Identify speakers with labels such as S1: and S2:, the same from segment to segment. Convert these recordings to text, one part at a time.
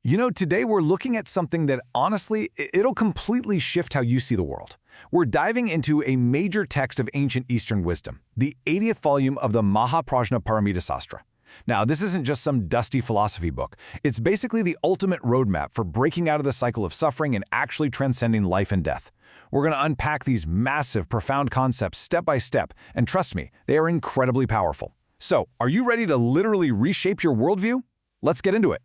S1: Today we're looking at something that honestly, it'll completely shift how you see the world. We're diving into a major text of ancient Eastern wisdom, the 80th volume of the Mahaprajna Paramita Sastra. Now, this isn't just some dusty philosophy book. It's basically the ultimate roadmap for breaking out of the cycle of suffering and actually transcending life and death. We're going to unpack these massive, profound concepts step by step, and trust me, they are incredibly powerful. So, are you ready to literally reshape your worldview? Let's get into it.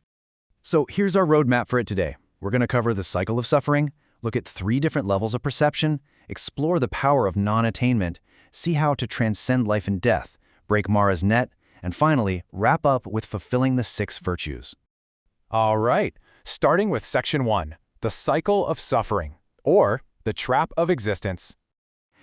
S2: So here's our roadmap for it today. We're going to cover the cycle of suffering, look at 3 different levels of perception, explore the power of non-attainment, see how to transcend life and death, break Mara's net, and finally, wrap up with fulfilling the 6 virtues.
S3: All right, starting with Section 1, the cycle of suffering, or the trap of existence.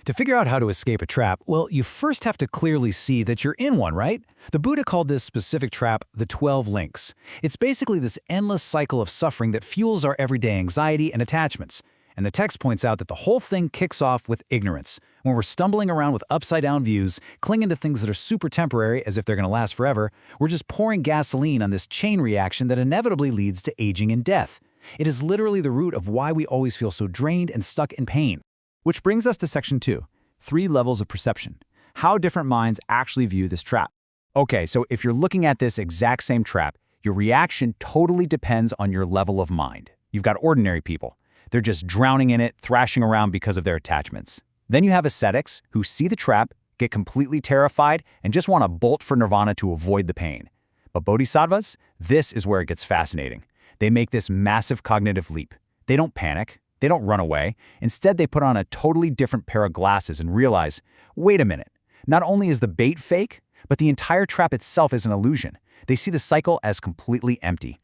S4: To figure out how to escape a trap, well, you first have to clearly see that you're in one, right? The Buddha called this specific trap the 12 links. It's basically this endless cycle of suffering that fuels our everyday anxiety and attachments. And the text points out that the whole thing kicks off with ignorance, when we're stumbling around with upside-down views, clinging to things that are super temporary as if they're going to last forever. We're just pouring gasoline on this chain reaction that inevitably leads to aging and death. It is literally the root of why we always feel so drained and stuck in pain.
S5: Which brings us to Section 2, 3 levels of perception. How different minds actually view this trap.
S2: Okay, so if you're looking at this exact same trap, your reaction totally depends on your level of mind. You've got ordinary people. They're just drowning in it, thrashing around because of their attachments. Then you have ascetics who see the trap, get completely terrified, and just want to bolt for nirvana to avoid the pain. But bodhisattvas, this is where it gets fascinating. They make this massive cognitive leap. They don't panic. They don't run away. Instead, they put on a totally different pair of glasses and realize, wait a minute, not only is the bait fake, but the entire trap itself is an illusion. They see the cycle as completely empty.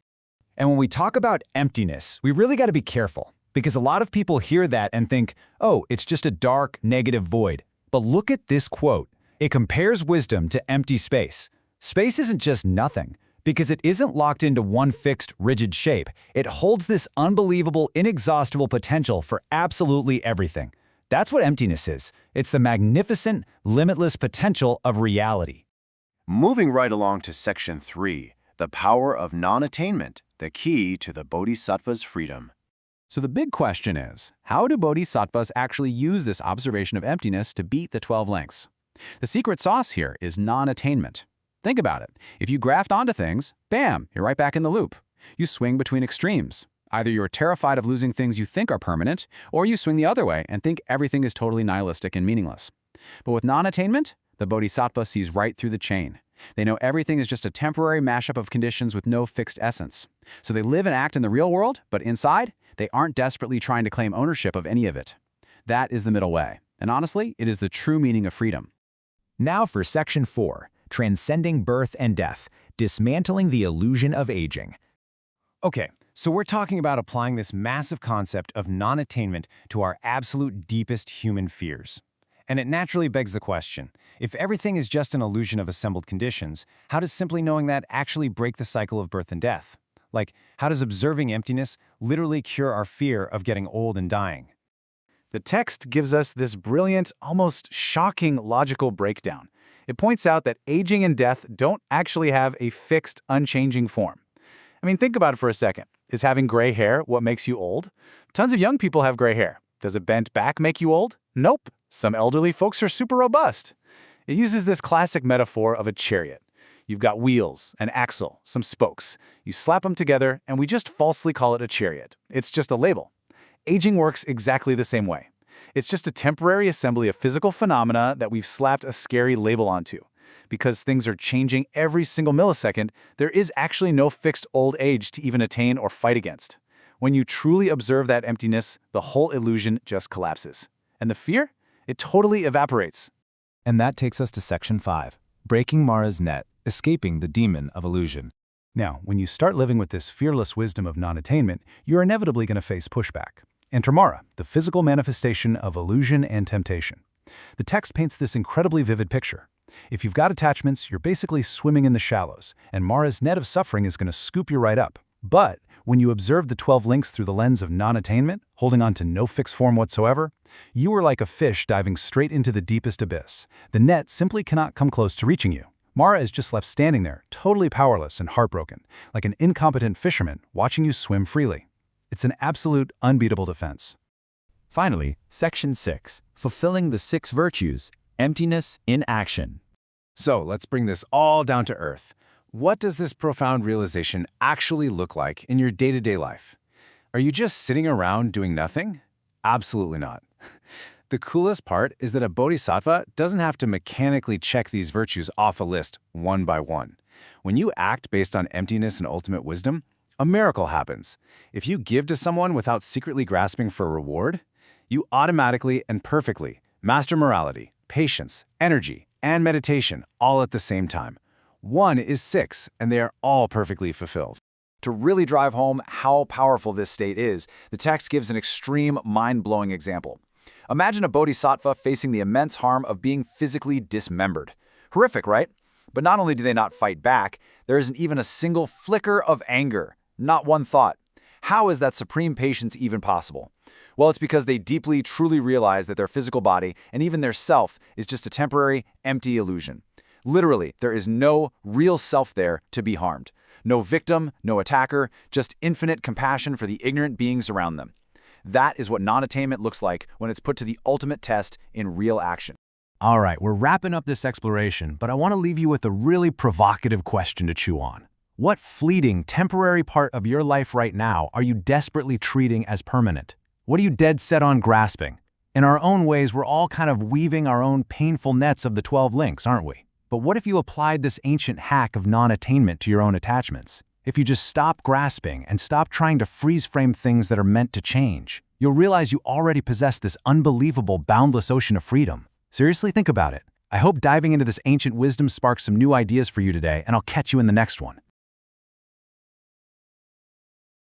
S4: And when we talk about emptiness, we really got to be careful, because a lot of people hear that and think, oh, it's just a dark, negative void. But look at this quote. It compares wisdom to empty space. Space isn't just nothing, because it isn't locked into one fixed, rigid shape. It holds this unbelievable, inexhaustible potential for absolutely everything. That's what emptiness is. It's the magnificent, limitless potential of reality.
S6: Moving right along to Section 3, the power of non-attainment, the key to the bodhisattva's freedom.
S5: So the big question is, how do bodhisattvas actually use this observation of emptiness to beat the 12 links? The secret sauce here is non-attainment. Think about it. If you graft onto things, bam, you're right back in the loop. You swing between extremes. Either you're terrified of losing things you think are permanent, or you swing the other way and think everything is totally nihilistic and meaningless. But with non-attainment, the bodhisattva sees right through the chain. They know everything is just a temporary mashup of conditions with no fixed essence. So they live and act in the real world, but inside, they aren't desperately trying to claim ownership of any of it. That is the middle way. And honestly, it is the true meaning of freedom.
S4: Now for Section 4. Transcending birth and death, dismantling the illusion of aging.
S3: Okay, so we're talking about applying this massive concept of non-attainment to our absolute deepest human fears. And it naturally begs the question, if everything is just an illusion of assembled conditions, how does simply knowing that actually break the cycle of birth and death? Like, how does observing emptiness literally cure our fear of getting old and dying?
S5: The text gives us this brilliant, almost shocking logical breakdown. It points out that aging and death don't actually have a fixed, unchanging form. I mean, think about it for a second. Is having gray hair what makes you old? Tons of young people have gray hair. Does a bent back make you old? Nope. Some elderly folks are super robust. It uses this classic metaphor of a chariot. You've got wheels, an axle, some spokes. You slap them together, and we just falsely call it a chariot. It's just a label. Aging works exactly the same way. It's just a temporary assembly of physical phenomena that we've slapped a scary label onto. Because things are changing every single millisecond, there is actually no fixed old age to even attain or fight against. When you truly observe that emptiness, the whole illusion just collapses. And the fear? It totally evaporates.
S4: And that takes us to Section 5. Breaking Mara's net, escaping the demon of illusion. Now, when you start living with this fearless wisdom of non-attainment, you're inevitably going to face pushback. Enter Mara, the physical manifestation of illusion and temptation. The text paints this incredibly vivid picture. If you've got attachments, you're basically swimming in the shallows, and Mara's net of suffering is going to scoop you right up. But when you observe the 12 links through the lens of non-attainment, holding on to no fixed form whatsoever, you are like a fish diving straight into the deepest abyss. The net simply cannot come close to reaching you.
S5: Mara is just left standing there, totally powerless and heartbroken, like an incompetent fisherman watching you swim freely. It's an absolute unbeatable defense.
S2: Finally, Section 6, fulfilling the 6 virtues, emptiness in action.
S3: So let's bring this all down to earth. What does this profound realization actually look like in your day-to-day life? Are you just sitting around doing nothing? Absolutely not. The coolest part is that a bodhisattva doesn't have to mechanically check these virtues off a list one by one. When you act based on emptiness and ultimate wisdom, a miracle happens. If you give to someone without secretly grasping for a reward, you automatically and perfectly master morality, patience, energy, and meditation all at the same time. 1 is 6, and they are all perfectly fulfilled.
S1: To really drive home how powerful this state is, the text gives an extreme, mind-blowing example. Imagine a bodhisattva facing the immense harm of being physically dismembered. Horrific, right? But not only do they not fight back, there isn't even a single flicker of anger, not one thought. How is that supreme patience even possible? Well, it's because they deeply, truly realize that their physical body and even their self is just a temporary, empty illusion. Literally, there is no real self there to be harmed. No victim, no attacker, just infinite compassion for the ignorant beings around them. That is what non-attainment looks like when it's put to the ultimate test in real action.
S3: All right, we're wrapping up this exploration, but I want to leave you with a really provocative question to chew on. What fleeting, temporary part of your life right now are you desperately treating as permanent? What are you dead set on grasping? In our own ways, we're all kind of weaving our own painful nets of the 12 links, aren't we? But what if you applied this ancient hack of non-attainment to your own attachments? If you just stop grasping and stop trying to freeze-frame things that are meant to change, you'll realize you already possess this unbelievable, boundless ocean of freedom. Seriously, think about it. I hope diving into this ancient wisdom sparks some new ideas for you today, and I'll catch you in the next one.